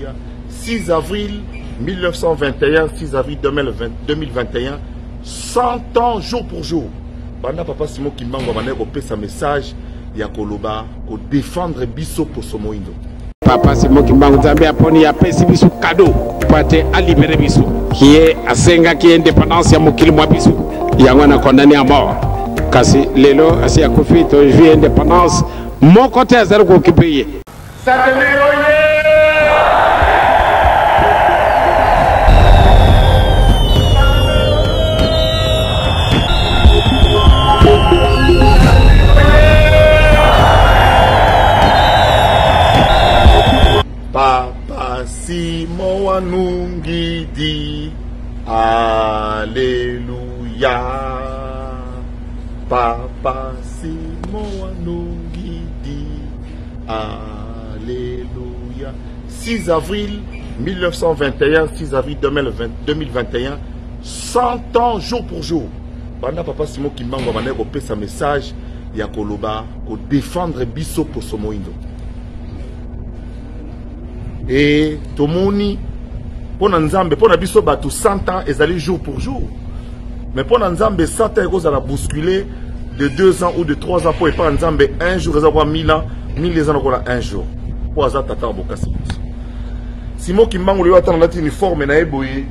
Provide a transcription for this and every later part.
Alléluia. 6 avril 1921, 6 avril 2021, 100 ans jour pour jour. Banda Papa Simon Kimbangu va faire sa message. Il y a Koloba pour défendre Bisso pour son moindo. Papa Simon Kimbangu Zambia poni a pesi biso cadeau pour à libérer biso. Qui est à Senga qui est indépendance ya mokili mwa biso. Yangwana condamné à mort. Kasi lelo asi ya kofi to juillet indépendance mon côté à zéro occupé. Papa Simon Wanungi dit Alléluia. Papa Simon Wanungi dit Alléluia. 6 avril 1921, 6 avril 2021, 100 ans jour pour jour. Banda Papa Simon Kimbangu va faire sa message. Il y a Koloba pour défendre Bisso pour son moindo. Et Tomoni, pour Nzambe, pour Nabiso Batu 100 ans, ils allaient jour pour jour. Mais pour Nzambe, 100 ans, ils allaient bousculer de 2 ans ou de 3 ans pour pas Nzambe un jour, ils allaient 1000 ans, 1000 ans, un jour. Pour Azat Tata Bokasi. Simon Kimbangu, lui, attend notre uniforme, na eboye.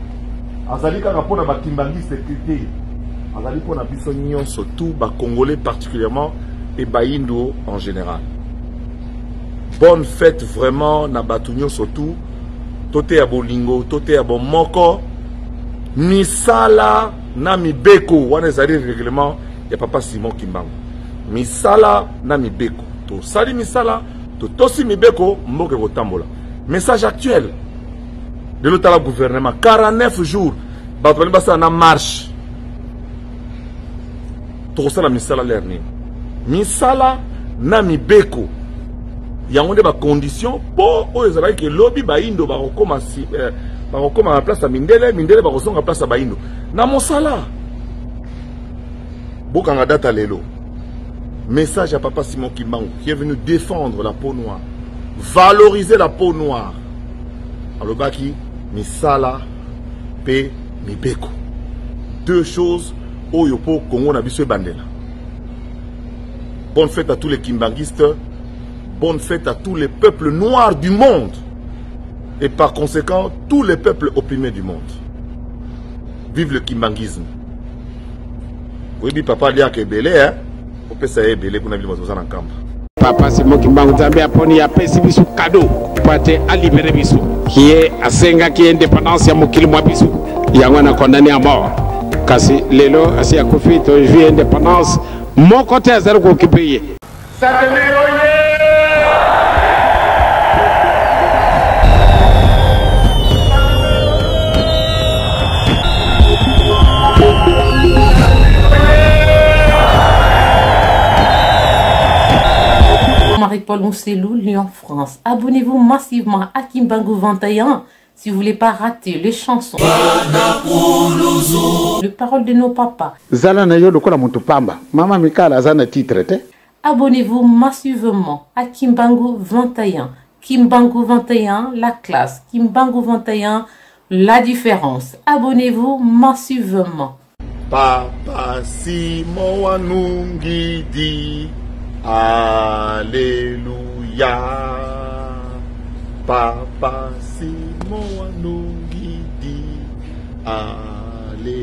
Azali kaka pour na Bakimbangi sécurité. Azali pour Nabiso Nyon, surtout, Congolais particulièrement, et Baïndo en général. Bonne fête vraiment na batunyo surtout tote ya bolingo tote ya bomoko misala na mibeko wana ezali règlement ya Papa Simon Kimbangu misala na mibeko to sali misala to tosi mibeko mboke kotambola message actuel de l'État gouvernement 49 jours bato basa na marche to sala misala lerni misala na mibeko yango nde ba condition pour oezala ke lobby baindo ba kokoma na place mindele ba kosonga place baindo na mosala bokanga data lelo message à Papa Simon Kimbangu qui est venu défendre la peau noire, valoriser la peau noire. Alobaki misala pe mibeko, deux choses oyo po Congo na biso bandela. Bonne fête à tous les kimbanguistes. Bonne fête à tous les peuples noirs du monde et par conséquent tous les peuples opprimés du monde. Vive le kimbanguisme. Oui, papa lia ke belé hein. On peut ça belé pour nabili moto en camp. Papa Simon Kimbangu Zambia poni a pesi biso cadeau pour à libérer biso. Qui est à Senga qui est indépendance ya mokili mwa biso. Yangwana condamné à mort. Kasi lelo asi ya kofi to juillet indépendance mon côté à zéro occupé. Marie-Paul Mousselou, Lyon, France. Abonnez-vous massivement à Kimbangu 21 si vous voulez pas rater les chansons. Le parole de nos papas. Zala na yo lokola mutu pamba. Mama Mikala zana titre te. Abonnez-vous massivement à Kimbangu 21. Kimbangu 21, la classe. Kimbangu 21, la différence. Abonnez-vous massivement. Papa Simon Wanungi dit Alléluia. Papa Simon Wanungi dit Alléluia.